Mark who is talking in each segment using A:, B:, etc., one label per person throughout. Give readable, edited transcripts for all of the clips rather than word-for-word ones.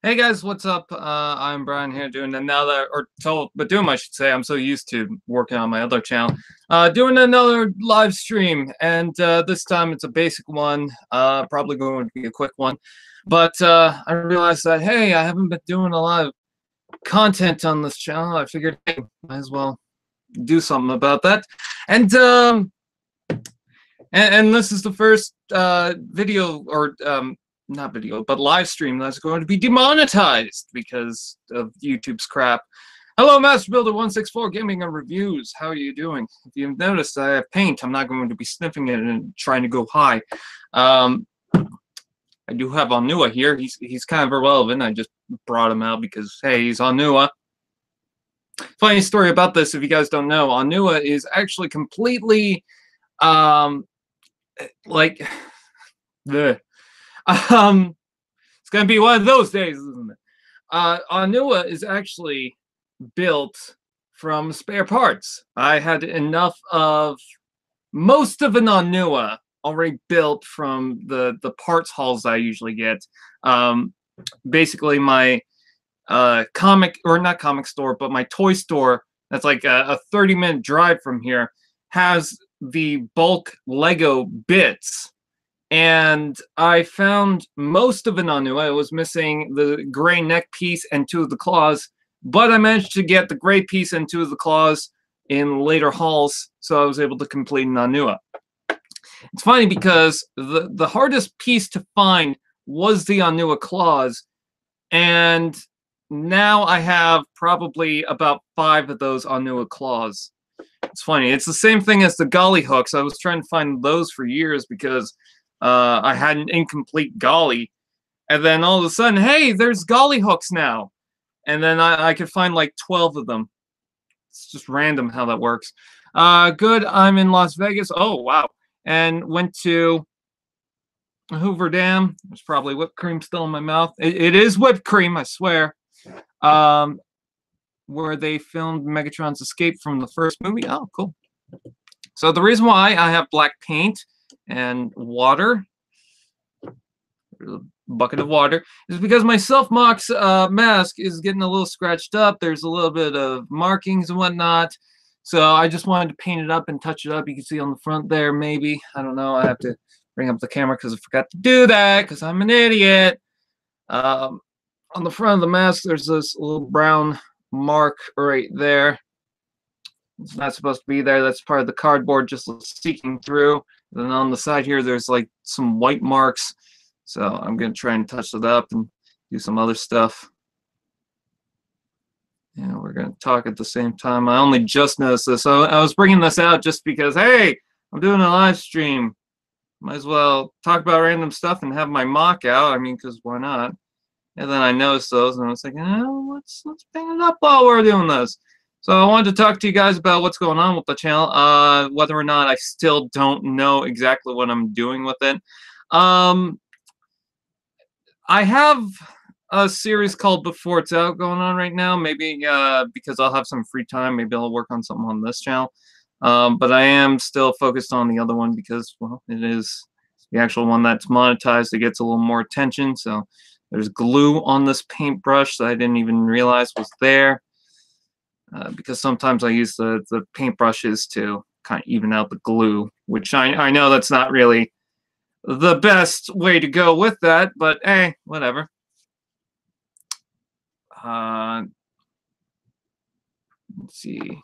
A: Hey guys, what's up? I'm Brian here doing another, I should say. I'm so used to working on my other channel. Doing another live stream, and this time it's a basic one. Probably going to be a quick one. But I realized that, hey, I haven't been doing a lot of content on this channel. I figured, hey, might as well do something about that. And this is the first video, or not video, but live stream that's going to be demonetized because of YouTube's crap. Hello, Master Builder 164 Gaming and Reviews. How are you doing? If you've noticed, I have paint. I'm not going to be sniffing it and trying to go high. I do have Onua here. He's kind of irrelevant. I just brought him out because, hey, he's Onua. Funny story about this, if you guys don't know, Onua is actually completely, like, the. It's gonna be one of those days, isn't it? Onua is actually built from spare parts. I had enough of most of an Onua already built from the parts hauls I usually get. Basically, my not comic store, but my toy store that's like a 30-minute drive from here has the bulk Lego bits. And I found most of an Onua. I was missing the gray neck piece and 2 of the claws, but I managed to get the gray piece and 2 of the claws in later hauls, so I was able to complete an Onua. It's funny because the hardest piece to find was the Onua claws, and now I have probably about 5 of those Onua claws. It's funny. It's the same thing as the golly hooks. I was trying to find those for years because I had an incomplete golly, and then all of a sudden, hey, there's golly hooks now, and then I could find like 12 of them. It's just random how that works. Good, I'm in Las Vegas. Oh, wow. And went to Hoover Dam. There's probably whipped cream still in my mouth. It is whipped cream, I swear. Where they filmed Megatron's escape from the first movie. Oh, cool. So the reason why I have black paint and water, a bucket of water, is because my self-mox mask is getting a little scratched up. There's a little bit of markings and whatnot, so I just wanted to paint it up and touch it up. You can see on the front there, maybe. I don't know. I have to bring up the camera because I forgot to do that because I'm an idiot. On the front of the mask, there's this little brown mark right there. It's not supposed to be there. That's part of the cardboard just seeking through. Then on the side here, there's like some white marks. So I'm going to try and touch it up and do some other stuff. And we're going to talk at the same time. I only just noticed this. So I was bringing this out just because, hey, I'm doing a live stream. Might as well talk about random stuff and have my mock out. I mean, because why not? And then I noticed those, and I was like, oh, let's paint it up while we're doing this. So I wanted to talk to you guys about what's going on with the channel, whether or not I still don't know exactly what I'm doing with it. I have a series called Before It's Out going on right now. Maybe because I'll have some free time, maybe I'll work on something on this channel. But I am still focused on the other one because, well, it is the actual one that's monetized. It gets a little more attention. So there's glue on this paintbrush that I didn't even realize was there. Because sometimes I use the paintbrushes to kind of even out the glue, which I know that's not really the best way to go with that, but hey, whatever. Let's see.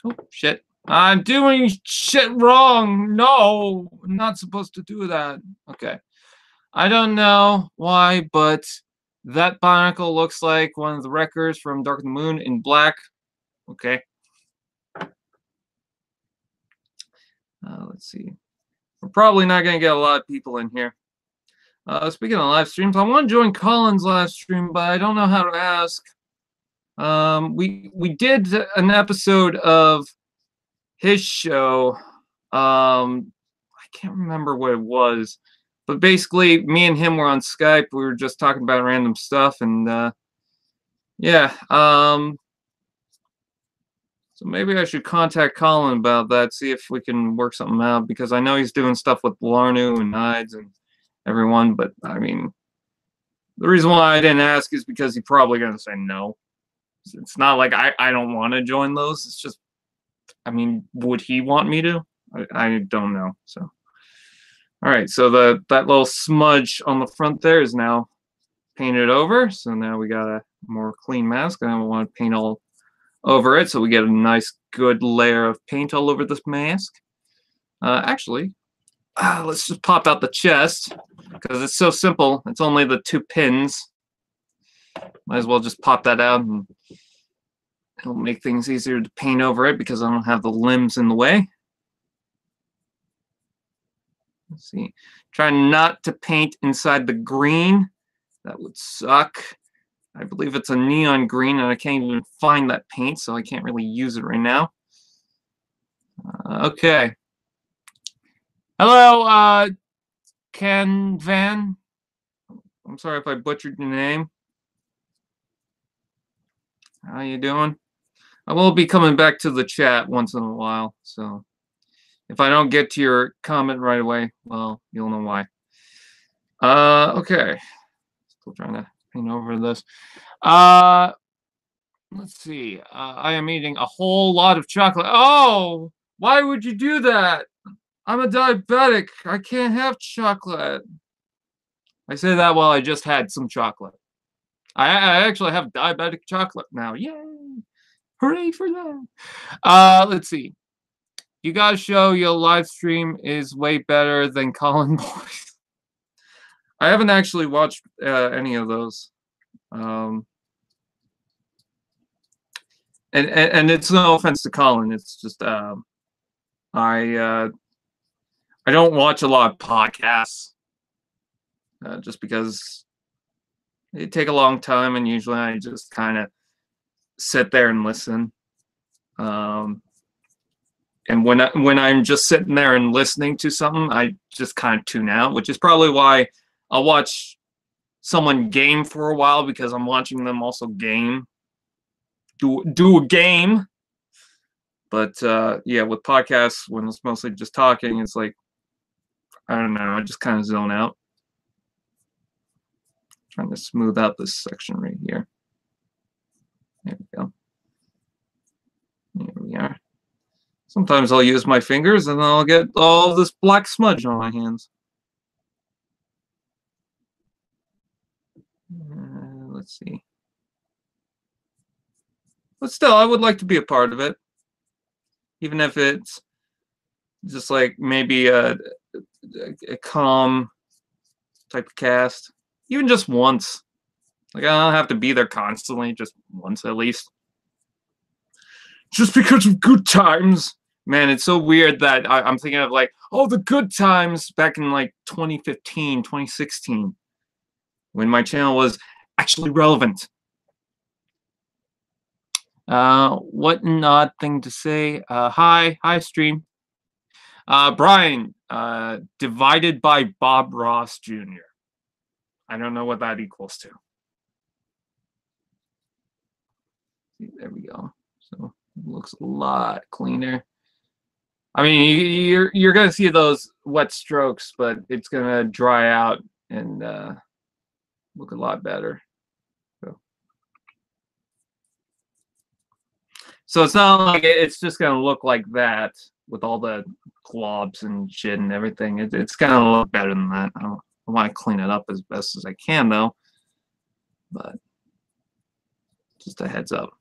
A: Oh, shit. I'm doing shit wrong. No, I'm not supposed to do that. Okay. I don't know why, but that Bionicle looks like one of the wreckers from Dark of the Moon in black. Okay. Let's see. We're probably not going to get a lot of people in here. Speaking of live streams, I want to join Colin's live stream, but I don't know how to ask. We did an episode of his show. I can't remember what it was, but basically, me and him were on Skype. We were just talking about random stuff, and yeah. So maybe I should contact Colin about that, see if we can work something out, because I know he's doing stuff with Larnu and Nides and everyone, but I mean, The reason why I didn't ask is because he's probably going to say no. It's not like I don't want to join those. It's just, I mean, would he want me to? I don't know. So, all right. So that little smudge on the front there is now painted over. So now we got a more clean mask. I don't want to paint all over it, so we get a nice, good layer of paint all over this mask. Actually, let's just pop out the chest because it's so simple. It's only the 2 pins. Might as well just pop that out, and it'll make things easier to paint over it because I don't have the limbs in the way. Let's see. Try not to paint inside the green. That would suck. I believe it's a neon green, and I can't even find that paint, so I can't really use it right now. Okay. Hello, Ken Van. I'm sorry if I butchered your name. How you doing? I will be coming back to the chat once in a while, so if I don't get to your comment right away, well, you'll know why. Okay. Still trying to paint over this. Let's see. I am eating a whole lot of chocolate. Oh, why would you do that? I'm a diabetic. I can't have chocolate. I say that while I just had some chocolate. I actually have diabetic chocolate now. Yay! Hooray for that. Let's see. You guys show your live stream is way better than Colin Boys. I haven't actually watched any of those. And it's no offense to Colin. It's just I don't watch a lot of podcasts just because they take a long time, and usually I just kind of sit there and listen. And when I'm just sitting there and listening to something, I just kind of tune out, which is probably why I'll watch someone game for a while, because I'm watching them also game. Do a game. But yeah, with podcasts, when it's mostly just talking, it's like, I don't know, I just kind of zone out. Trying to smooth out this section right here. There we go. There we are. Sometimes I'll use my fingers and then I'll get all this black smudge on my hands. Let's see. But still, I would like to be a part of it. Even if it's just like maybe a calm type of cast. Even just once. Like, I don't have to be there constantly, just once at least. Just because of good times. Man, it's so weird that I'm thinking of like, oh, the good times back in like 2015, 2016. When my channel was actually relevant. What an odd thing to say. Hi stream. Brian, divided by Bob Ross Jr. I don't know what that equals to. There we go. So it looks a lot cleaner. I mean, you're gonna see those wet strokes, but it's gonna dry out and look a lot better. So it's not like it's just gonna look like that with all the globs and shit and everything. It's gonna look better than that. I want to clean it up as best as I can, though. But just a heads up.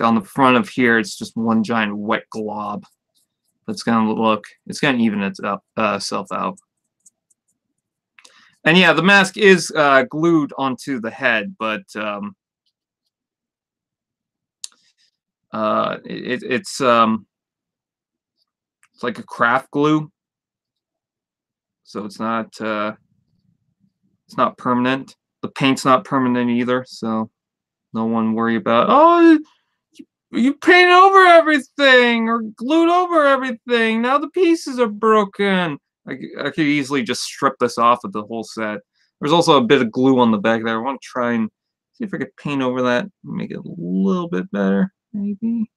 A: On the front of here, it's just one giant wet glob. It's gonna even itself out. And yeah, the mask is glued onto the head, but it's like a craft glue, so it's not permanent. The paint's not permanent either, so no one worry about, oh, you painted over everything or glued over everything. Now the pieces are broken. I could easily just strip this off of the whole set. There's also a bit of glue on the back there. I want to try and see if I could paint over that, make it a little bit better, maybe.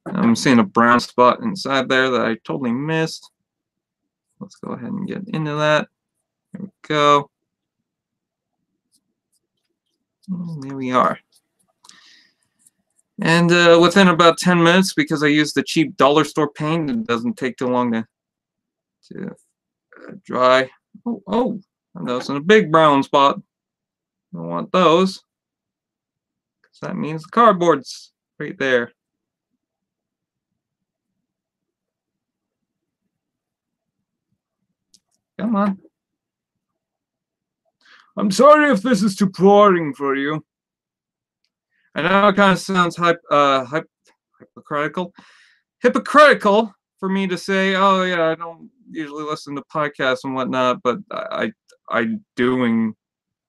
A: I'm seeing a brown spot inside there that I totally missed. Let's go ahead and get into that. There we go. And there we are. And within about 10 minutes, because I used the cheap dollar store paint, it doesn't take too long to dry. Oh, I'm noticing a big brown spot. Don't want those, because that means the cardboard's right there. Come on. I'm sorry if this is too boring for you. I know it kind of sounds hypocritical for me to say, oh yeah, I don't usually listen to podcasts and whatnot, but I'm doing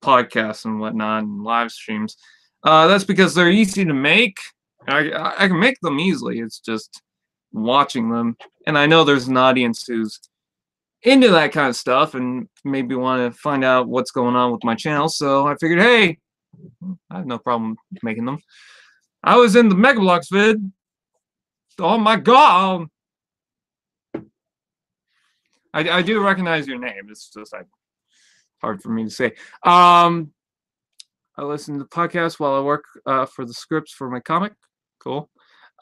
A: podcasts and whatnot and live streams. That's because they're easy to make. I can make them easily. It's just watching them, and I know there's an audience who's into that kind of stuff and maybe want to find out what's going on with my channel. So I figured, hey, I have no problem making them. I was in the Mega Bloks vid. Oh my god! I do recognize your name. It's just like hard for me to say. I listen to podcasts while I work for the scripts for my comic. Cool.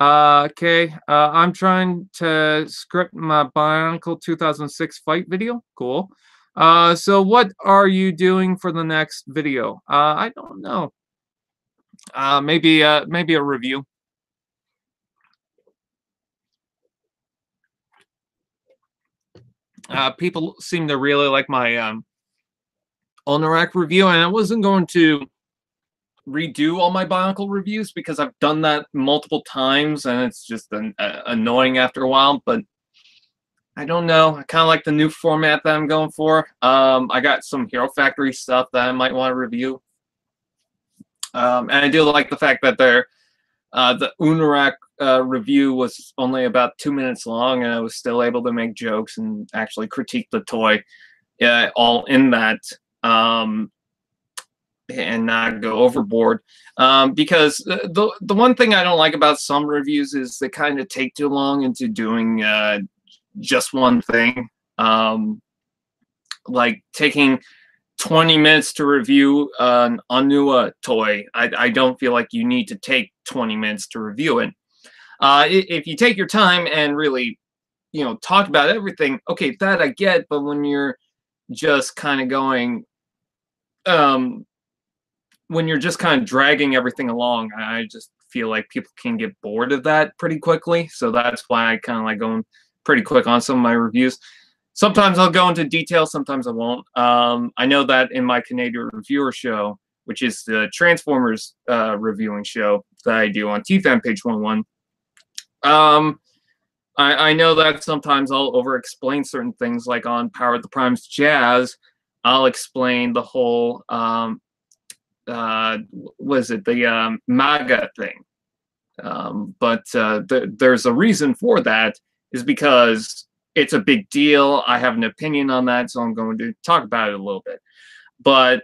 A: Okay. I'm trying to script my Bionicle 2006 fight video. Cool. So what are you doing for the next video? I don't know. Maybe a review. People seem to really like my on-the-rack review, and I wasn't going to redo all my Bionicle reviews because I've done that multiple times, and it's just annoying after a while. But I don't know. I kind of like the new format that I'm going for. I got some Hero Factory stuff that I might want to review. And I do like the fact that the Unarak review was only about 2 minutes long, and I was still able to make jokes and actually critique the toy all in that, and not go overboard. Because the one thing I don't like about some reviews is they kind of take too long into doing just one thing. Like taking 20 minutes to review an Onua toy. I don't feel like you need to take 20 minutes to review it. If you take your time and really, talk about everything, okay, that I get. But when you're just kind of going, when you're just kind of dragging everything along, I just feel like people can get bored of that pretty quickly. So that's why I kind of like going pretty quick on some of my reviews. Sometimes I'll go into detail, sometimes I won't. I know that in my Canadian Reviewer show, which is the Transformers reviewing show that I do on TFan page 11, I know that sometimes I'll over-explain certain things, like on Power of the Primes Jazz. I'll explain the whole, was it the MAGA thing? But there's a reason for that, is because it's a big deal. I have an opinion on that, so I'm going to talk about it a little bit. But,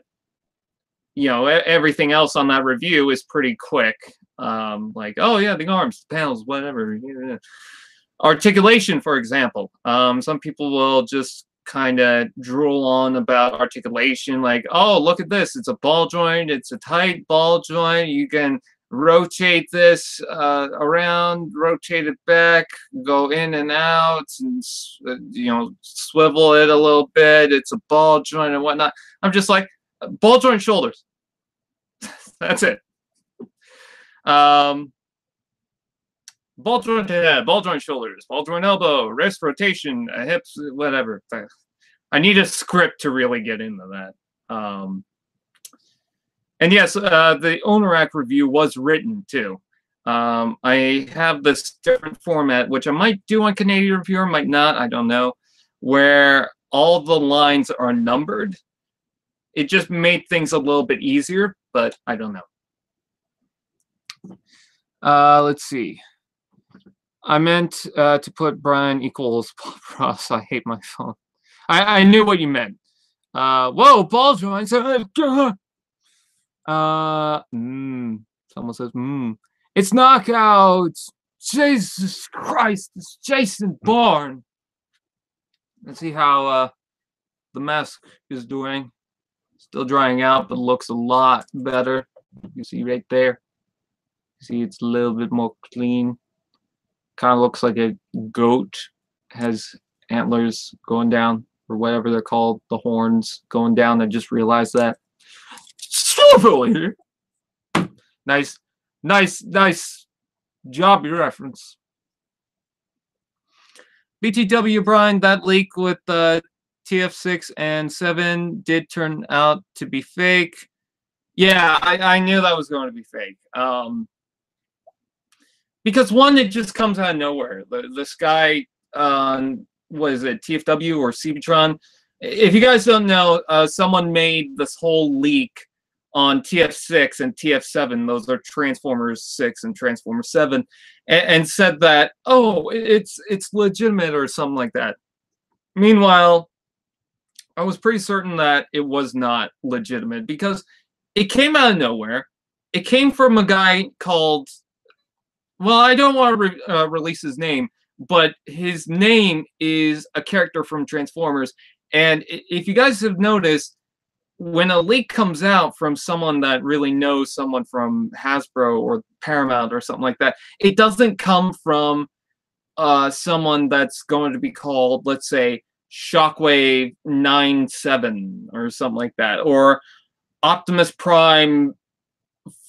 A: everything else on that review is pretty quick. Like, oh, yeah, the arms, the panels, whatever. Articulation, for example. Some people will just kind of drool on about articulation, like, oh, look at this. It's a ball joint. It's a tight ball joint. You can rotate this around, rotate it back, go in and out, and swivel it a little bit. It's a ball joint and whatnot. I'm just like, ball joint shoulders. That's it. Ball joint head, ball joint shoulders, ball joint elbow, wrist rotation, hips, whatever. I need a script to really get into that. And yes, the Onorak review was written too. I have this different format, which I might do on Canadian Reviewer, might not, I don't know, where all the lines are numbered. It just made things a little bit easier, but I don't know. Let's see. I meant to put Brian equals Bob Ross. I hate my phone. I knew what you meant. Whoa, ball joints. Someone says, It's knockouts. Jesus Christ, it's Jason Bourne. Let's see how the mask is doing. Still drying out, but looks a lot better. You see right there. You see it's a little bit more clean. Kind of looks like a goat. Has antlers going down, or whatever they're called, the horns going down. I just realized that. Nice, nice job, your reference. BTW Brian, that leak with TF6 and 7 did turn out to be fake. Yeah, I knew that was going to be fake. Because one, it just comes out of nowhere. This guy, what is it, TFW or CBtron? If you guys don't know, someone made this whole leak on TF6 and TF7. Those are Transformers 6 and Transformers 7, and said that, oh, it's legitimate or something like that. Meanwhile, I was pretty certain that it was not legitimate because it came out of nowhere. It came from a guy called, well, I don't want to release his name, but his name is a character from Transformers. And if you guys have noticed, when a leak comes out from someone that really knows someone from Hasbro or Paramount or something like that, it doesn't come from someone that's going to be called, let's say, Shockwave 97 or something like that, or Optimus Prime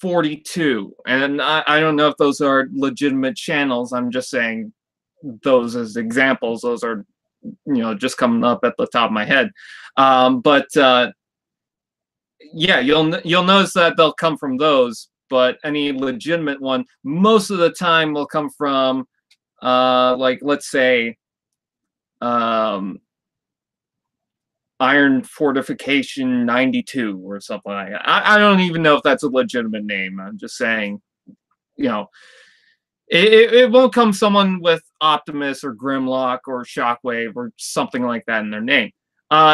A: 42. And I don't know if those are legitimate channels. I'm just saying those as examples. Those are, just coming up at the top of my head. Yeah, you'll notice that they'll come from those, but any legitimate one, most of the time, will come from, like, let's say, Iron Fortification 92 or something like that. I don't even know if that's a legitimate name. I'm just saying, it won't come someone with Optimus or Grimlock or Shockwave or something like that in their name.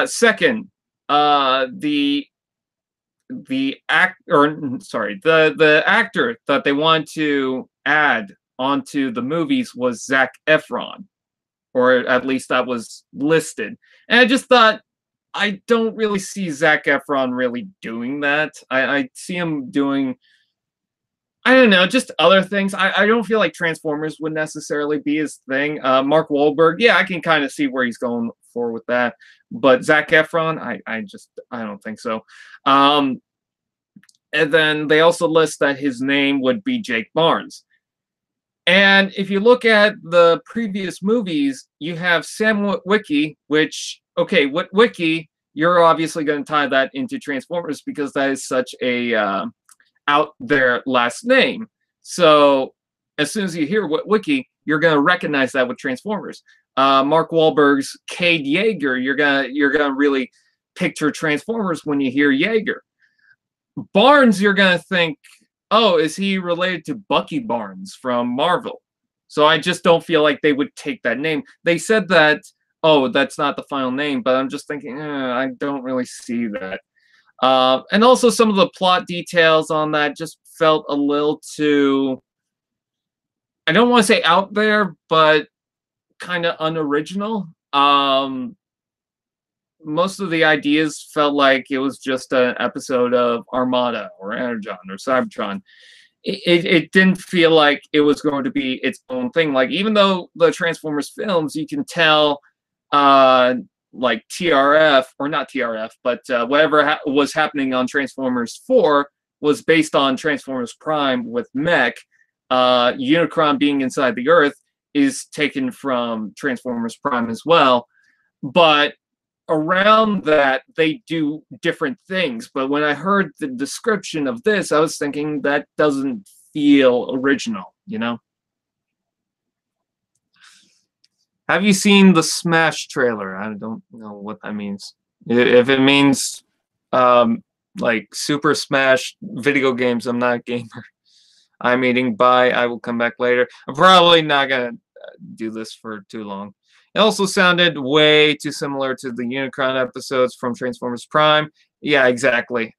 A: Second, the actor that they want to add onto the movies was Zac Efron, or at least that was listed. And I just thought, I don't really see Zac Efron really doing that. I see him doing, I don't know, just other things. I don't feel like Transformers would necessarily be his thing. Mark Wahlberg, yeah, I can kind of see where he's going for with that. But Zac Efron, I don't think so. And then they also list that his name would be Jake Barnes. And if you look at the previous movies, you have Sam Witwicky, which, okay, Witwicky, you're obviously going to tie that into Transformers because that is such a out there last name. So as soon as you hear Witwicky, you're going to recognize that with Transformers. Mark Wahlberg's Cade Yeager, you're gonna really picture Transformers when you hear Yeager. Barnes, you're gonna think, oh, is he related to Bucky Barnes from Marvel? So I just don't feel like they would take that name. They said that, oh, that's not the final name, but I'm just thinking, I don't really see that. And also some of the plot details on that just felt a little too, I don't want to say out there, but kind of unoriginal. Most of the ideas felt like it was just an episode of Armada or Energon or Cybertron. It didn't feel like it was going to be its own thing. Like, even though the Transformers films, you can tell, like TRF, or not TRF, but whatever was happening on Transformers 4 was based on Transformers Prime with Mech. Unicron being inside the Earth is taken from Transformers Prime as well. But around that, they do different things. But when I heard the description of this, I was thinking that doesn't feel original, Have you seen the Smash trailer? I don't know what that means. If it means like Super Smash video games, I'm not a gamer. I'm eating. Bye. I will come back later. I'm probably not going to do this for too long. It also sounded way too similar to the Unicron episodes from Transformers Prime. Yeah, exactly.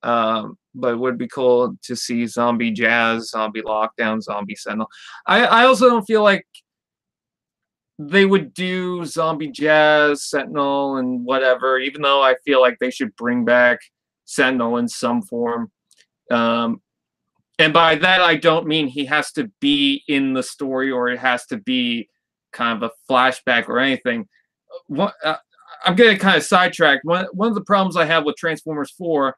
A: but it would be cool to see Zombie Jazz, Zombie Lockdown, Zombie Sentinel. I also don't feel like they would do Zombie Jazz, Sentinel, and whatever, even though I feel like they should bring back Sentinel in some form. And by that, I don't mean he has to be in the story or it has to be kind of a flashback or anything. I'm getting kind of sidetracked. One of the problems I have with Transformers 4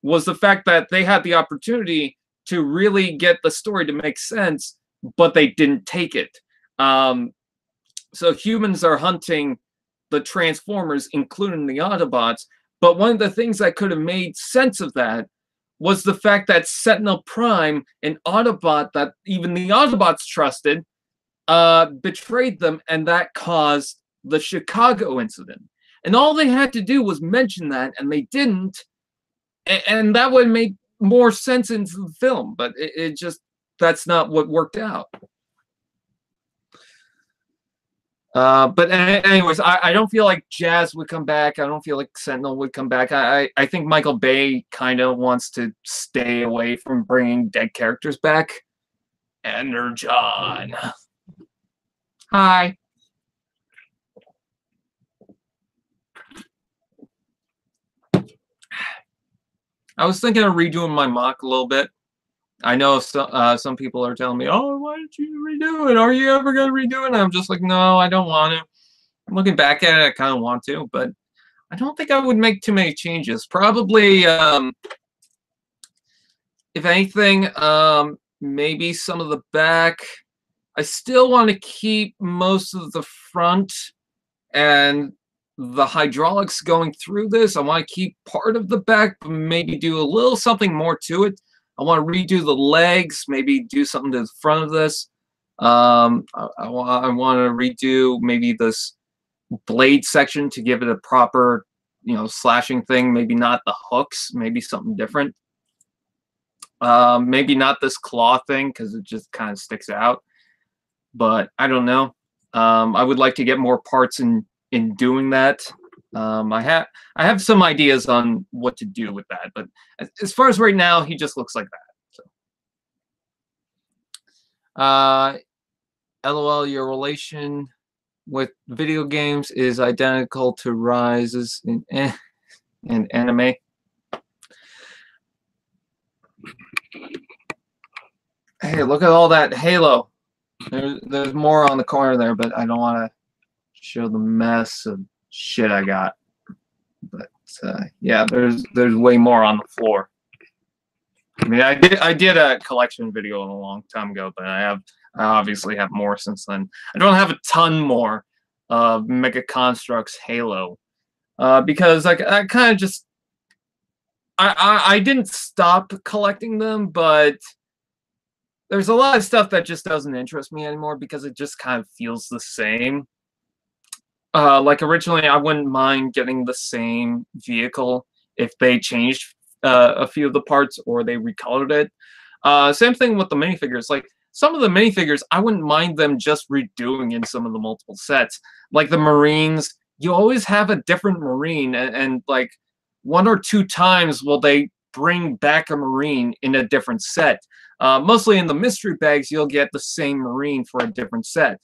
A: was the fact that they had the opportunity to really get the story to make sense, but they didn't take it. So humans are hunting the Transformers, including the Autobots, but one of the things that could have made sense of that was the fact that Sentinel Prime, an Autobot that even the Autobots trusted, betrayed them, and that caused the Chicago incident. And all they had to do was mention that, and they didn't, and that would make more sense into the film, but it just, that's not what worked out. But anyways, I don't feel like Jazz would come back. I don't feel like Sentinel would come back. I think Michael Bay kind of wants to stay away from bringing dead characters back. Energon. Hi. I was thinking of redoing my mock a little bit. I know some people are telling me, oh, why don't you redo it? Are you ever going to redo it? And I'm just like, no, I don't want to. I'm looking back at it, I kind of want to, but I don't think I would make too many changes. Probably, if anything, maybe some of the back. I still want to keep most of the front and the hydraulics going through this. I want to keep part of the back, but maybe do a little something more to it. I want to redo the legs, maybe do something to the front of this. I want to redo maybe this blade section to give it a proper, slashing thing. Maybe not the hooks, maybe something different. Maybe not this claw thing because it just kind of sticks out. But I don't know. I would like to get more parts in doing that. I have some ideas on what to do with that, but as far as right now, he just looks like that. So, LOL, your relation with video games is identical to Rise's in anime. Hey, look at all that Halo. There's more on the corner there, but I don't want to show the mess of shit I got. But yeah, there's way more on the floor. I mean, I did a collection video a long time ago, but I obviously have more since then. I don't have a ton more of Mega Construx Halo because I kind of just I didn't stop collecting them, but there's a lot of stuff that just doesn't interest me anymore because it just kind of feels the same. Like originally, I wouldn't mind getting the same vehicle if they changed a few of the parts or they recolored it. Same thing with the minifigures. Like some of the minifigures, I wouldn't mind them just redoing in some of the multiple sets. Like the Marines, you always have a different Marine, and like 1 or 2 times will they bring back a Marine in a different set. Mostly in the mystery bags, you'll get the same Marine for a different set.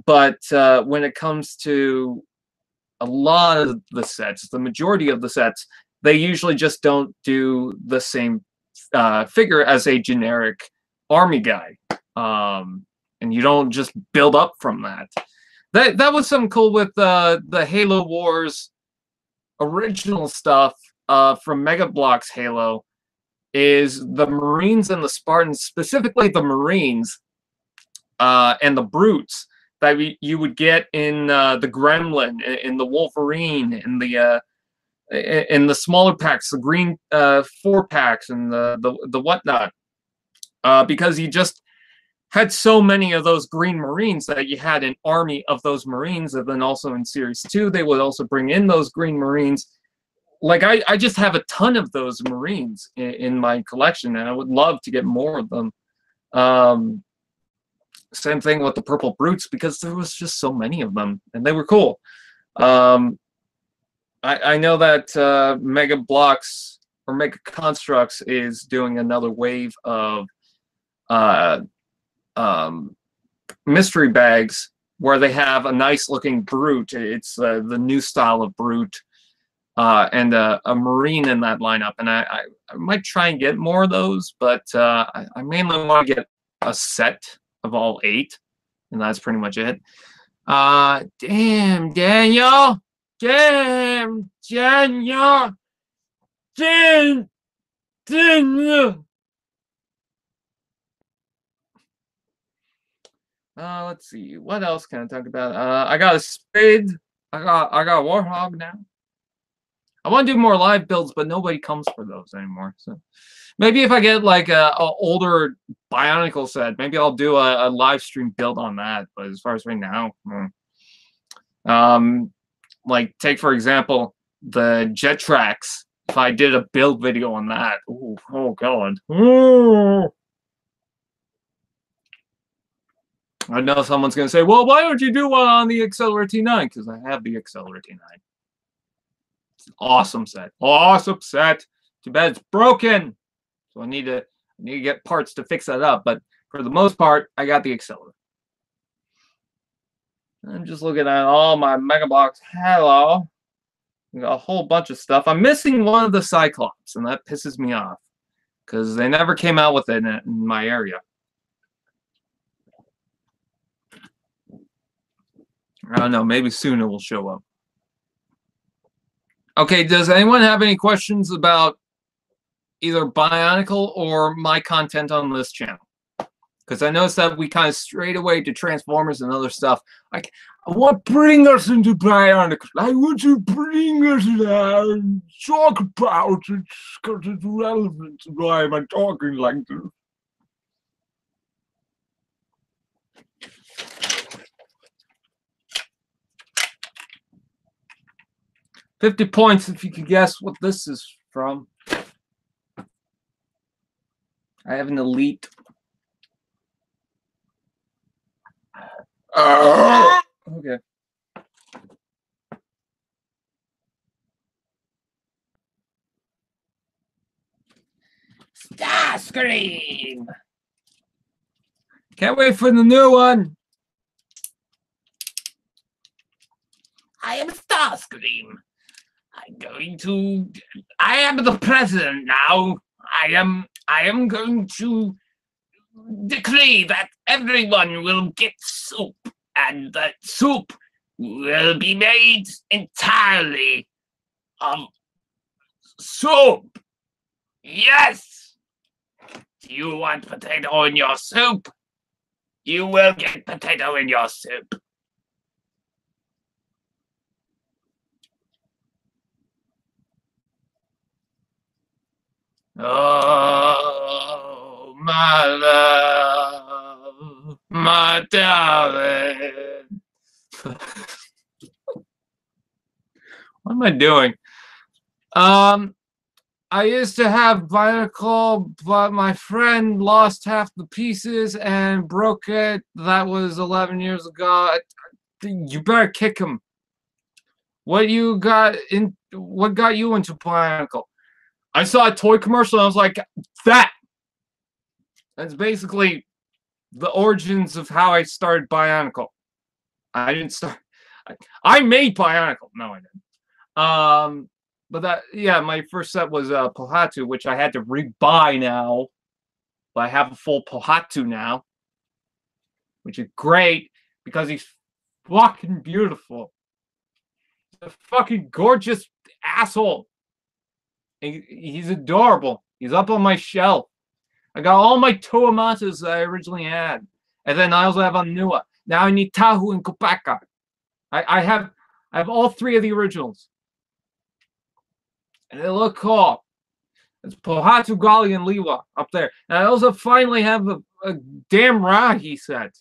A: But when it comes to a lot of the sets, the majority of the sets, they usually just don't do the same figure as a generic army guy. And you don't just build up from that. That was something cool with the Halo Wars original stuff from Mega Bloks Halo, is the Marines and the Spartans, specifically the Marines and the Brutes, that you would get in the Gremlin, in the Wolverine, in the smaller packs, the green 4-packs, and the whatnot, because you just had so many of those Green Marines that you had an army of those Marines, and then also in Series 2 they would also bring in those Green Marines. Like I just have a ton of those Marines in my collection, and I would love to get more of them. Same thing with the Purple Brutes, because there was just so many of them, and they were cool. I know that Mega Bloks or Mega Constructs is doing another wave of mystery bags where they have a nice looking brute. It's the new style of brute, and a marine in that lineup. And I might try and get more of those, but I mainly want to get a set of all 8, and that's pretty much it. Damn, Daniel! Damn, Daniel! Damn, Daniel! Let's see. What else can I talk about? I got a spade. I got a warthog now. I want to do more live builds, but nobody comes for those anymore. So maybe if I get like a older Bionicle set, maybe I'll do a live stream build on that. But as far as right now, like take for example the jet tracks. If I did a build video on that, ooh, oh god. Ooh. I know someone's going to say, well, why don't you do one on the Accelerator T9? Because I have the Accelerator T9. It's an awesome set. Awesome set. Too bad it's broken. So I need to get parts to fix that up. But for the most part, I got the Accelerator. I'm just looking at all my Mega Box. Hello. We got a whole bunch of stuff. I'm missing one of the Cyclops, and that pisses me off. Because they never came out with it in my area. I don't know. Maybe soon it will show up. Okay, does anyone have any questions about either Bionicle or my content on this channel? Because I noticed that we kind of strayed away to Transformers and other stuff. I want to bring us into Bionicle. I want to bring us there and talk about it because it's relevant to why am I talking like this. $50 points if you can guess what this is from. I have an elite. Okay. Starscream! Can't wait for the new one. I am Starscream. I am the president now. I am going to decree that everyone will get soup, and that soup will be made entirely of soup. Yes! Do you want potato in your soup? You will get potato in your soup. Oh, my love, my darling. What am I doing? I used to have Bionicle, but my friend lost half the pieces and broke it. That was 11 years ago. You better kick him. What got you into Bionicle? I saw a toy commercial and I was like, that's basically the origins of how I started Bionicle. I didn't start. I made Bionicle. No, I didn't. But that, yeah, my first set was Pohatu, which I had to rebuy now. But I have a full Pohatu now, which is great because he's fucking beautiful. He's a fucking gorgeous asshole. He's adorable. He's up on my shelf. I got all my Toamatas that I originally had. And then I also have Anua. Now I need Tahu and Kopaka. I have all 3 of the originals. And they look cool. It's Pohatu, Gali, and Liwa up there. And I also finally have a damn Rahi set.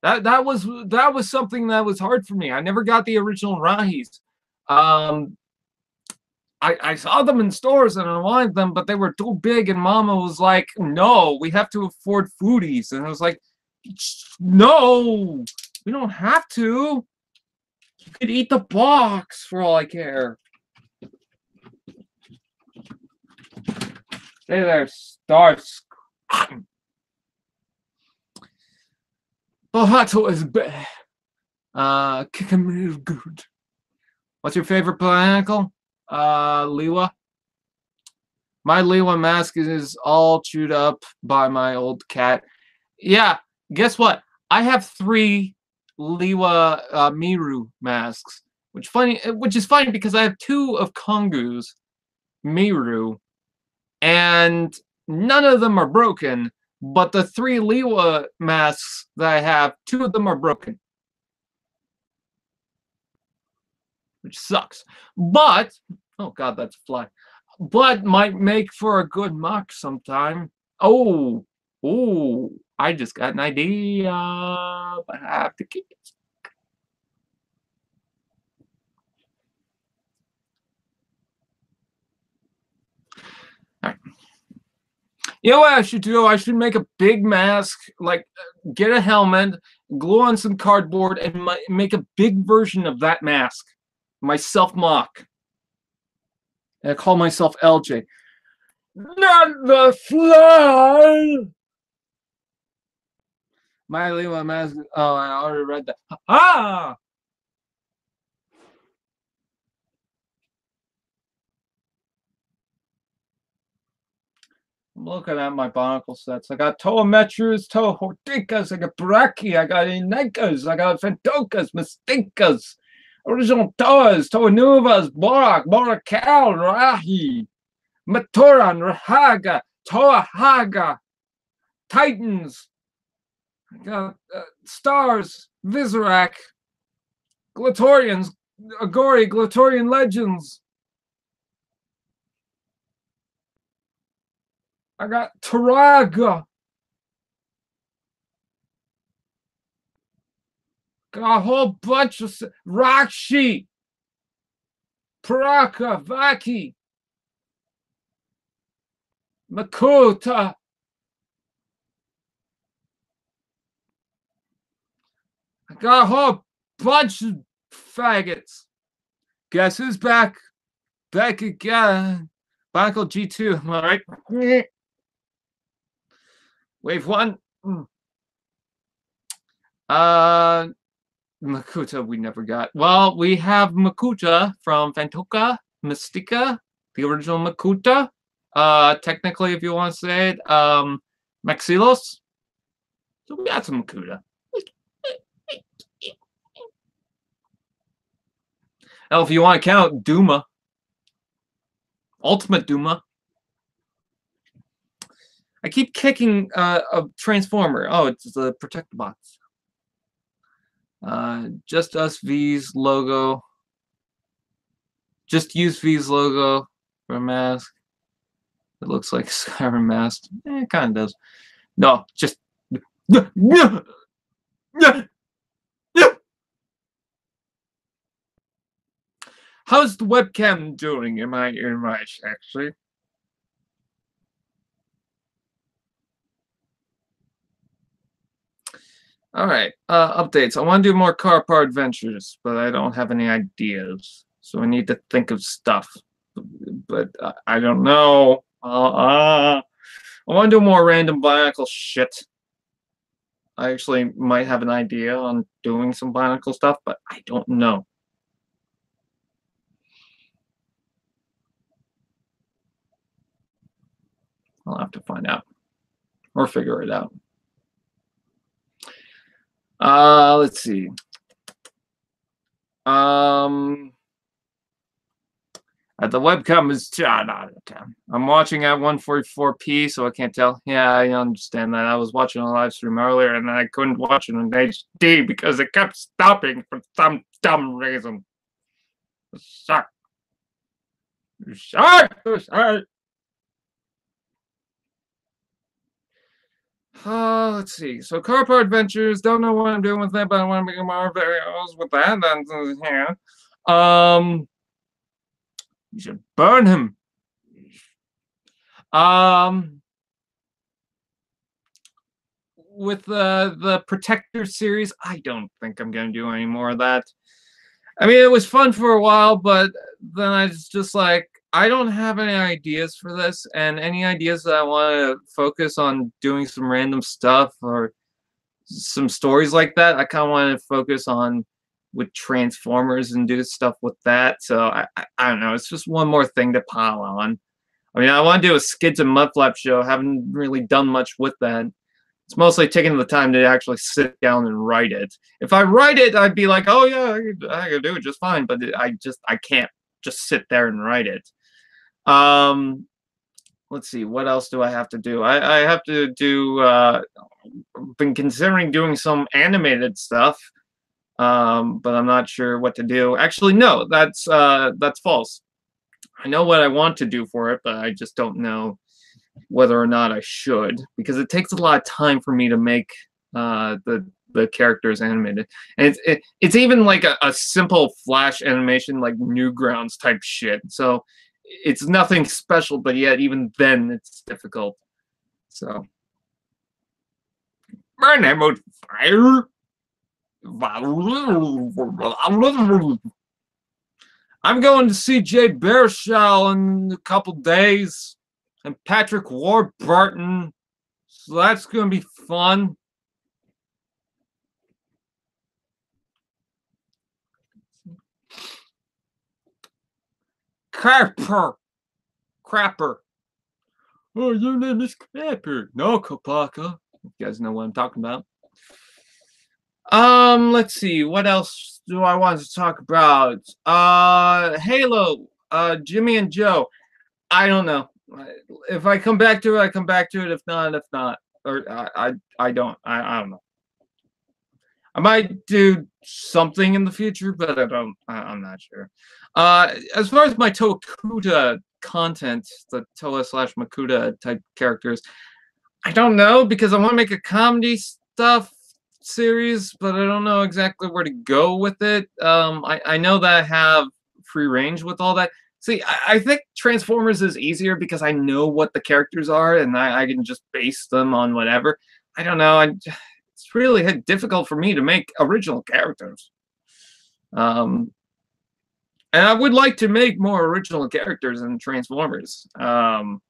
A: That was something that was hard for me. I never got the original Rahis. I saw them in stores and I wanted them, but they were too big. And Mama was like, no, we have to afford foodies. And I was like, no, we don't have to. You could eat the box for all I care. Stay there, stars. Bohato is bad. Kikamir is good. What's your favorite Bionicle? Liwa. My Liwa mask is all chewed up by my old cat. Yeah, guess what? I have 3 Liwa Miru masks, which is funny because I have 2 of Kongu's Miru, and none of them are broken. But the 3 Liwa masks that I have, 2 of them are broken, which sucks. But oh god, that's a fly. But might make for a good mock sometime. Oh, I just got an idea, but I have to keep it. All right. You know what I should do? I should make a big mask, like get a helmet, glue on some cardboard, and make a big version of that mask. My self-mock. And I call myself LJ. Not the fly! My Liwa mask. Oh, I already read that. Ah! I'm looking at my Bionicle sets. I got Toa Metros, Toa Horticas, I got Braki, I got Inekas, I got Fentokas, Mystikas, Original Toas, Toa Nuvas, Borak, Borakal, Rahi, Matoran, Rahaga, Toa Haga, Titans, I got Stars, Visorak, Glatorians, Agori, Glatorian Legends. I got Taraga. Got a whole bunch of Rakshi, Paraka, Vaki, Makuta. I got a whole bunch of faggots. Guess who's back? Back again. Bionicle G2, am I right? Wave 1. Makuta we never got. Well, we have Makuta from Fantoka, Mystica, the original Makuta. Technically, if you want to say it, Maxilos. So we got some Makuta. Now, if you want to count Duma, Ultimate Duma. I keep kicking a Transformer. Oh, it's the Protectobots. Just Us V's logo. Just use V's logo for a mask. It looks like Skyrim mask. It kind of does. No, just. How's the webcam doing? Am I actually? All right, updates. I want to do more car part adventures, but I don't have any ideas, so I need to think of stuff. But I don't know. I want to do more random Bionicle shit. I actually might have an idea on doing some Bionicle stuff, but I don't know. I'll have to find out or figure it out. Let's see. The webcam is 10 out of 10. I'm watching at 144p, so I can't tell. Yeah, I understand that. I was watching a live stream earlier, and I couldn't watch it in HD because it kept stopping for some dumb reason. Sorry. Sorry. Let's see. So, car part adventures. Don't know what I'm doing with that, but I want to make more videos with that. That's here. You should burn him. With the Protector series, I don't think I'm gonna do any more of that. I mean, it was fun for a while, but then I was just like, I don't have any ideas for this, and any ideas that I want to focus on doing some random stuff or some stories like that, I kind of want to focus on with Transformers and do stuff with that. So I don't know. It's just one more thing to pile on. I mean, I want to do a Skids and Mudflap show. Haven't really done much with that. It's mostly taking the time to actually sit down and write it. If I write it, I'd be like, oh yeah, I could do it just fine. But I can't just sit there and write it. Let's see, what else do I have to do? I have to do. Been considering doing some animated stuff, but I'm not sure what to do. Actually, no, that's false. I know what I want to do for it, but I just don't know whether or not I should, because it takes a lot of time for me to make the characters animated, and it's even like a simple Flash animation, like Newgrounds type shit. So it's nothing special, but yet even then it's difficult. So my name is Fire. I'm going to see Jay Baruchel in a couple days, and Patrick Warburton, so that's going to be fun. Crapper. Oh, your name is Crapper. No, Kopaka. You guys know what I'm talking about. Let's see. What else do I want to talk about? Halo. Jimmy and Joe. I don't know. If I come back to it, I come back to it. If not, or I don't. I don't know. I might do something in the future, but I'm not sure. As far as my Tokuda content, the Toa/Makuta type characters, I don't know, because I want to make a comedy stuff series, but I don't know exactly where to go with it. I know that I have free range with all that. See, I think Transformers is easier because I know what the characters are, and I can just base them on whatever. I don't know. It's really difficult for me to make original characters. And I would like to make more original characters in Transformers. But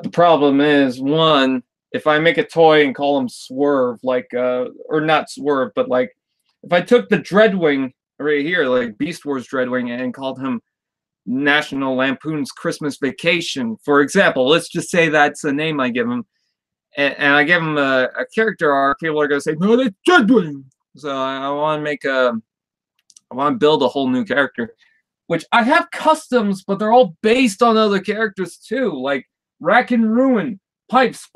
A: the problem is, one, if I make a toy and call him Swerve, like, or not Swerve, but like, if I took the Dreadwing right here, like Beast Wars Dreadwing, and called him National Lampoon's Christmas Vacation, for example, let's just say that's the name I give him, and I give him a character arc, people are going to say, no, that's Dreadwing. So I want to make I want to build a whole new character, which I have customs, but they're all based on other characters too, like Rack and Ruin. Pipes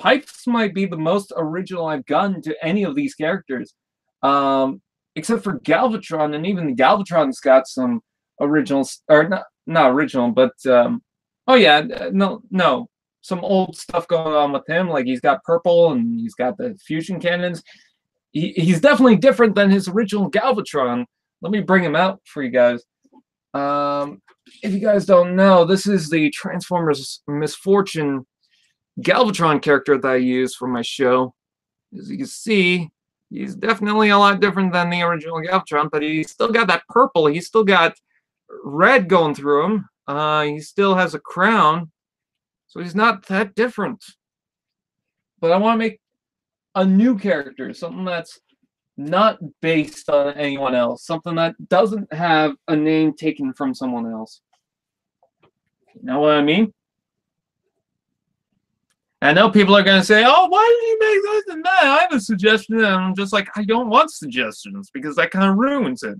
A: might be the most original I've gotten to any of these characters, except for Galvatron, and even Galvatron's got some originals, or not original, but oh yeah, no, some old stuff going on with him. Like, he's got purple and he's got the fusion cannons. He's definitely different than his original Galvatron. Let me bring him out for you guys. If you guys don't know, this is the Transformers Misfortune Galvatron character that I use for my show. As you can see, he's definitely a lot different than the original Galvatron, but he's still got that purple. He's still got red going through him. He still has a crown, so he's not that different. But I want to make a new character, something that's not based on anyone else, something that doesn't have a name taken from someone else. You know what I mean? I know people are going to say, oh, why did you make this and that? I have a suggestion. And I'm just like, I don't want suggestions, because that kind of ruins it.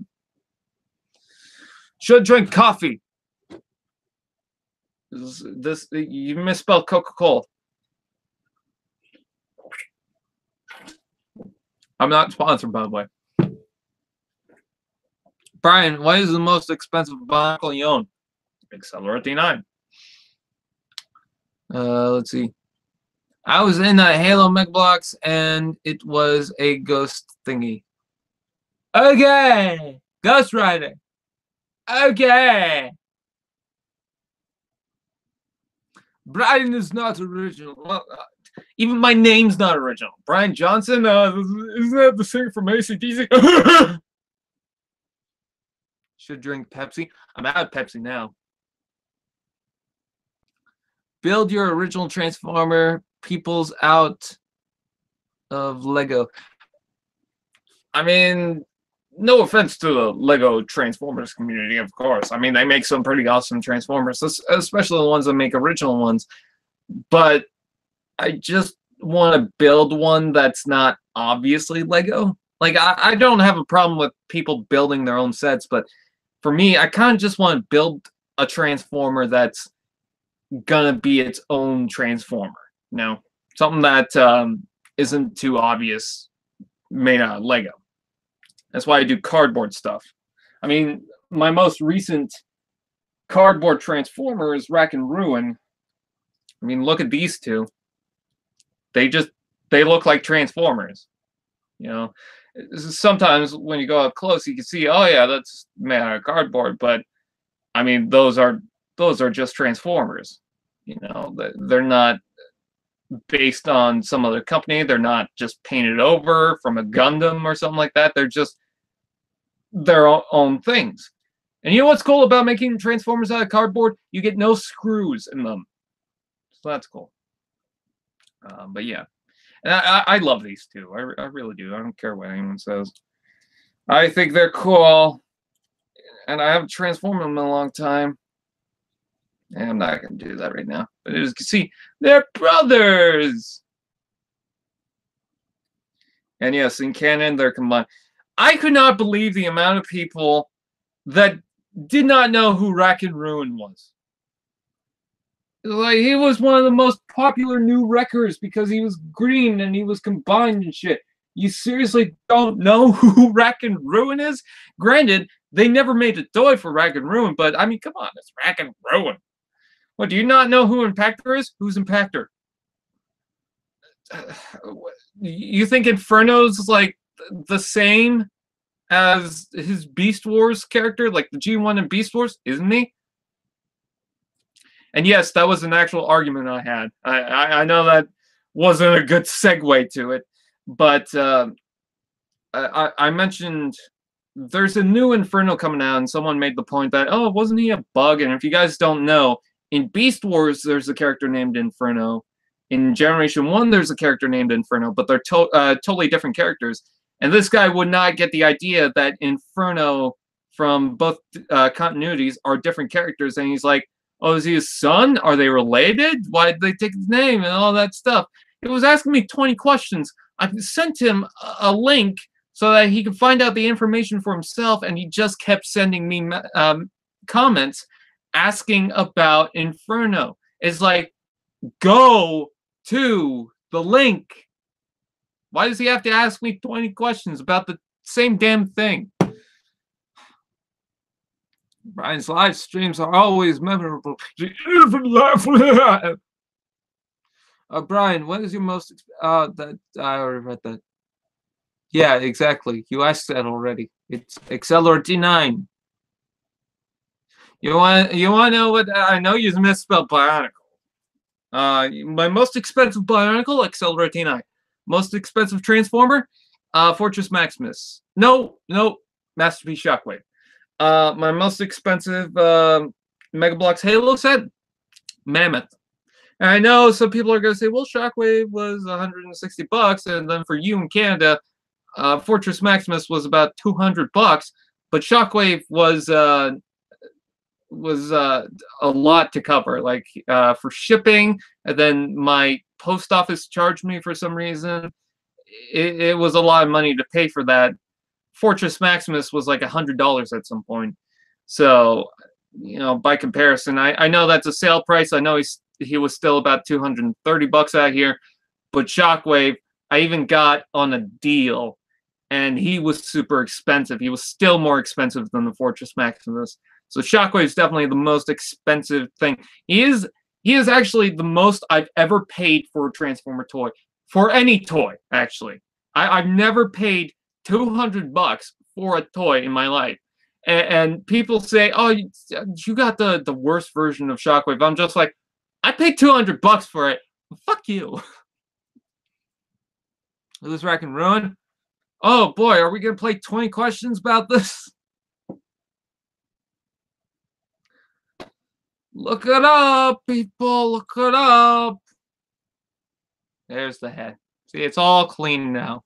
A: Should drink coffee. This you misspelled Coca-Cola. I'm not sponsored, by the way. Brian, what is the most expensive Bionicle you own? Accelerate 9. Let's see. I was in a Halo Megablox, and it was a ghost thingy. Okay, Ghost Rider. Okay. Brian is not original. Well, even my name's not original. Brian Johnson, isn't that the singer from AC/DC? Should drink Pepsi. I'm out of Pepsi now. build your original Transformer peoples out of Lego. I mean, no offense to the Lego Transformers community, of course. I mean, they make some pretty awesome Transformers, especially the ones that make original ones. But I just want to build one that's not obviously Lego. Like, I don't have a problem with people building their own sets, but for me, I kind of just want to build a Transformer that's gonna be its own Transformer. You know, something that isn't too obvious, made out of Lego. That's why I do cardboard stuff. I mean, my most recent cardboard Transformer is Rack and Ruin. I mean, look at these two. They look like Transformers. You know, sometimes when you go up close, you can see, oh yeah, that's made out of cardboard. But I mean, those are just Transformers. You know, they're not based on some other company. They're not just painted over from a Gundam or something like that. They're just their own things. And you know what's cool about making Transformers out of cardboard? You get no screws in them. So that's cool. But yeah. And I love these two. I really do. I don't care what anyone says. I think they're cool. And I haven't transformed them in a long time. And I'm not going to do that right now. But as you can see, they're brothers! And yes, in canon, they're combined. I could not believe the amount of people that did not know who Rack and Ruin was. Like, he was one of the most popular new wreckers because he was green and he was combined and shit. You seriously don't know who Rack and Ruin is? Granted, they never made a toy for Rack and Ruin, but I mean, come on, it's Rack and Ruin. What, do you not know who Impactor is? Who's Impactor? You think Inferno's like the same as his Beast Wars character, like the G1 in Beast Wars? Isn't he? And yes, that was an actual argument I had. I know that wasn't a good segue to it, but I mentioned there's a new Inferno coming out, and someone made the point that, oh, wasn't he a bug? And if you guys don't know, in Beast Wars, there's a character named Inferno. In Generation 1, there's a character named Inferno, but they're totally different characters. And this guy would not get the idea that Inferno from both continuities are different characters. And he's like, oh, is he his son? Are they related? Why did they take his name and all that stuff? It was asking me 20 questions. I sent him a link so that he could find out the information for himself, and he just kept sending me comments asking about Inferno. It's like, go to the link. Why does he have to ask me 20 questions about the same damn thing? Brian's live streams are always memorable. Brian, what is your most... that I already read that. Yeah, exactly. You asked that already. It's Accelerator 9. You want to know what... I know you misspelled Bionicle. My most expensive Bionicle, Accelerator 9. Most expensive Transformer, Fortress Maximus. No, Masterpiece Shockwave. My most expensive Mega Bloks Halo set, Mammoth. And I know some people are going to say, well, Shockwave was $160, and then for you in Canada, Fortress Maximus was about $200. But Shockwave was a lot to cover, like for shipping, and then my post office charged me for some reason. It was a lot of money to pay for that. Fortress Maximus was like $100 at some point. So, you know, by comparison, I know that's a sale price. I know he was still about $230 out here, but Shockwave, I even got on a deal, and he was super expensive. He was still more expensive than the Fortress Maximus. So Shockwave is definitely the most expensive thing. He is actually the most I've ever paid for a Transformer toy. For any toy, actually. I've never paid $200 for a toy in my life. And people say, oh, you got the worst version of Shockwave. I'm just like, I paid $200 for it. Fuck you. This Rack and Ruin. Oh boy, are we going to play 20 questions about this? Look it up, people. Look it up. There's the head. See, it's all clean now.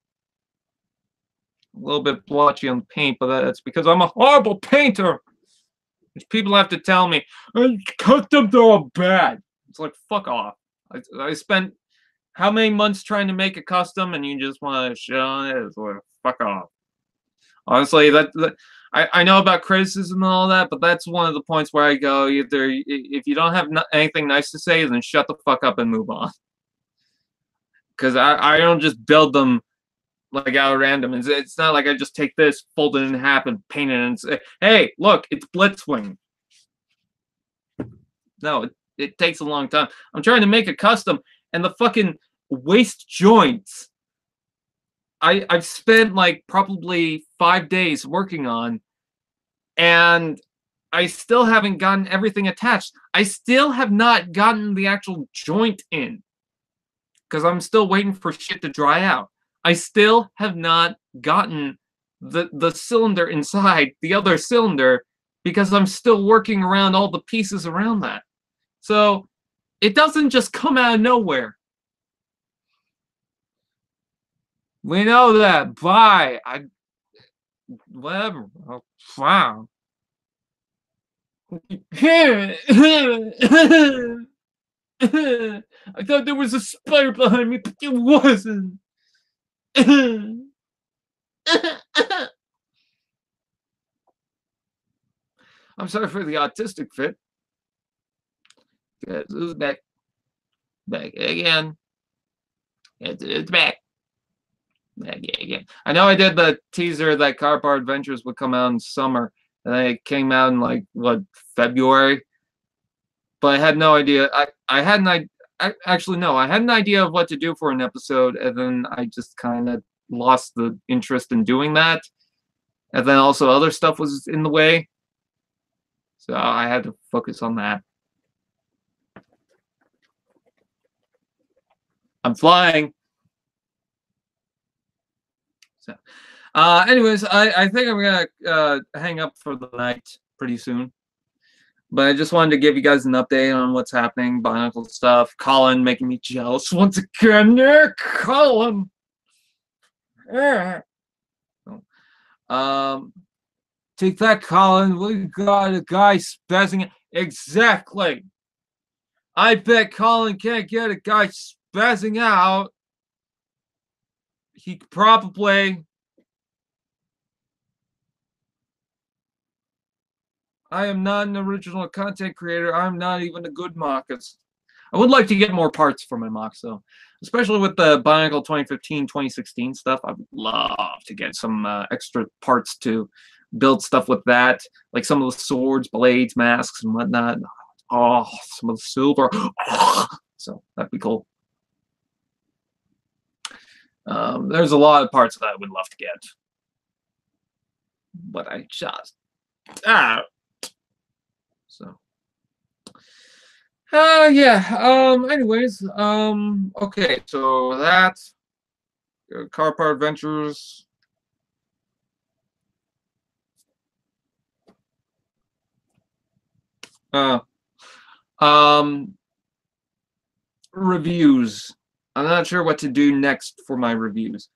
A: A little bit blotchy on the paint, but that's because I'm a horrible painter. People have to tell me, cut them, they're all bad. It's like, fuck off. I spent how many months trying to make a custom, and you just want to shit on it? It's like, fuck off. Honestly, I know about criticism and all that, but that's one of the points where I go, either if you don't have anything nice to say, then shut the fuck up and move on. Because I don't just build them like out of random. It's not like I just take this, fold it in half, and paint it and say, hey, look, it's Blitzwing. No, it takes a long time. I'm trying to make a custom, and the fucking waist joints I've spent like probably 5 days working on, and I still haven't gotten everything attached. I still have not gotten the actual joint in because I'm still waiting for shit to dry out. I still have not gotten the cylinder inside the other cylinder because I'm still working around all the pieces around that. So it doesn't just come out of nowhere. We know that. Bye. Whatever. Oh, wow. I thought there was a spider behind me, but there wasn't. I'm sorry for the autistic fit. It's back. Back again. It's back. Back again. I know I did the teaser that Car Bar Adventures would come out in summer, and then it came out in like what, February. But I had no idea. I had an idea of what to do for an episode, and then I just kind of lost the interest in doing that. And then also other stuff was in the way, so I had to focus on that. I'm flying. So, anyways, I think I'm gonna hang up for the night pretty soon. But I just wanted to give you guys an update on what's happening, Bionicle stuff. Colin making me jealous once again. Colin. Take that, Colin. We got a guy spazzing. Exactly. I bet Colin can't get a guy spazzing out. He could probably. I am not an original content creator. I'm not even a good mockist. I would like to get more parts for my mocks, though. Especially with the Bionicle 2015, 2016 stuff. I would love to get some extra parts to build stuff with that. Like some of the swords, blades, masks, and whatnot. Oh, some of the silver. So that'd be cool. There's a lot of parts that I would love to get. But I just... So, yeah. Anyways, okay. So that's Car Part Adventures. Reviews. I'm not sure what to do next for my reviews.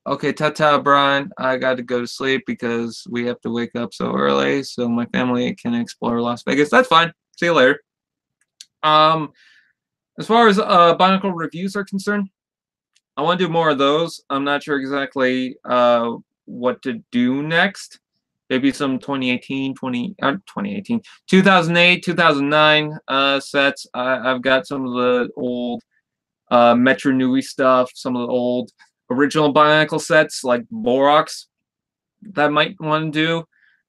A: Okay, ta-ta, Brian. I got to go to sleep because we have to wake up so early so my family can explore Las Vegas. That's fine. See you later. As far as Bionicle reviews are concerned, I want to do more of those. I'm not sure exactly what to do next. Maybe some 2008, 2009 sets. I've got some of the old Metro Nui stuff, some of the old original Bionicle sets like Borox that I might want to do.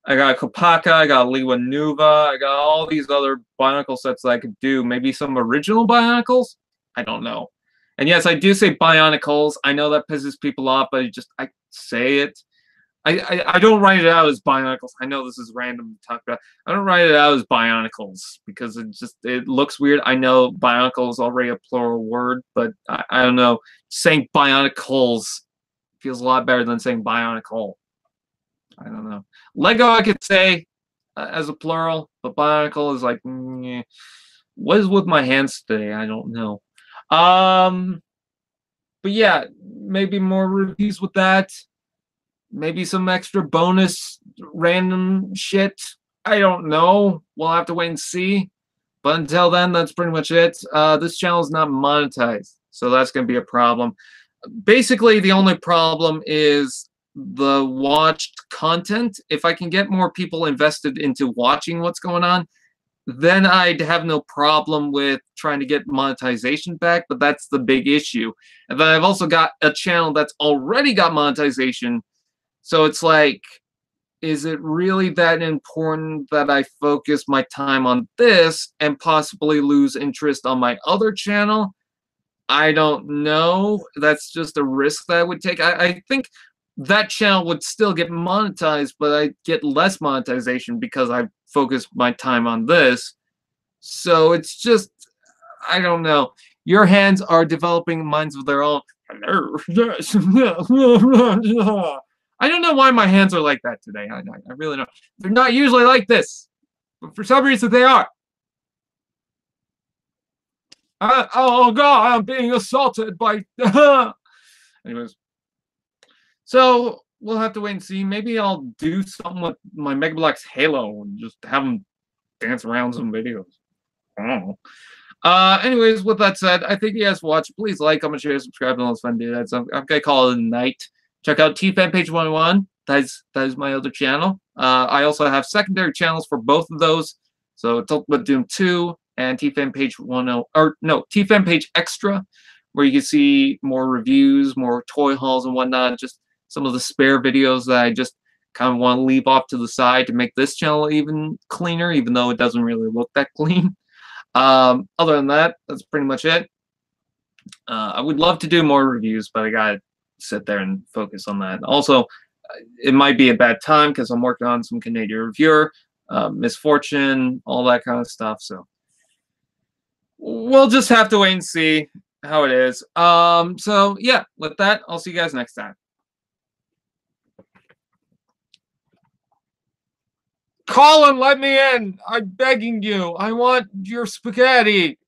A: I got Kopaka, I got Liwa Nuva, I got all these other Bionicle sets that I could do. Maybe some original Bionicles? I don't know. And yes, I do say Bionicles. I know that pisses people off, but I say it. I don't write it out as Bionicles. I know this is random to talk about. I don't write it out as Bionicles because it looks weird. I know Bionicle is already a plural word, but I don't know. Saying Bionicles feels a lot better than saying Bionicle. I don't know. Lego I could say, as a plural, but Bionicle is like, what is with my hands today? I don't know. But yeah, maybe more reviews with that. Maybe some extra bonus random shit. I don't know. We'll have to wait and see. But until then, that's pretty much it. This channel is not monetized, so that's going to be a problem. Basically, the only problem is the watched content. If I can get more people invested into watching what's going on, then I'd have no problem with trying to get monetization back, but that's the big issue. And then I've also got a channel that's already got monetization, so it's like, is it really that important that I focus my time on this and possibly lose interest on my other channel? I don't know. That's just a risk that I would take. I think that channel would still get monetized, but I get less monetization because I focus my time on this. So it's just, I don't know. Your hands are developing minds of their own. I don't know why my hands are like that today. I really don't. They're not usually like this, but for some reason they are. Oh God, I'm being assaulted by. Anyways, so we'll have to wait and see. Maybe I'll do something with my Mega Bloks Halo and just have them dance around some videos. I don't know. Anyways, with that said, I think you guys watched. Please like, comment, share, subscribe, and all those fun dudes. I'm gonna call it a night. Check out TFan Page 101. That is my other channel. I also have secondary channels for both of those. So it's Ultimate Doom 2 and TFan Page 10, or no, TFan Page Extra, where you can see more reviews, more toy hauls and whatnot. Just some of the spare videos that I just kind of want to leave off to the side to make this channel even cleaner, even though it doesn't really look that clean. Other than that, that's pretty much it. I would love to do more reviews, but I gotta sit there and focus on that. Also, it might be a bad time because I'm working on some Canadian reviewer, misfortune, all that kind of stuff. So we'll just have to wait and see how it is. So yeah, with that, I'll see you guys next time. Colin, let me in. I'm begging you. I want your spaghetti.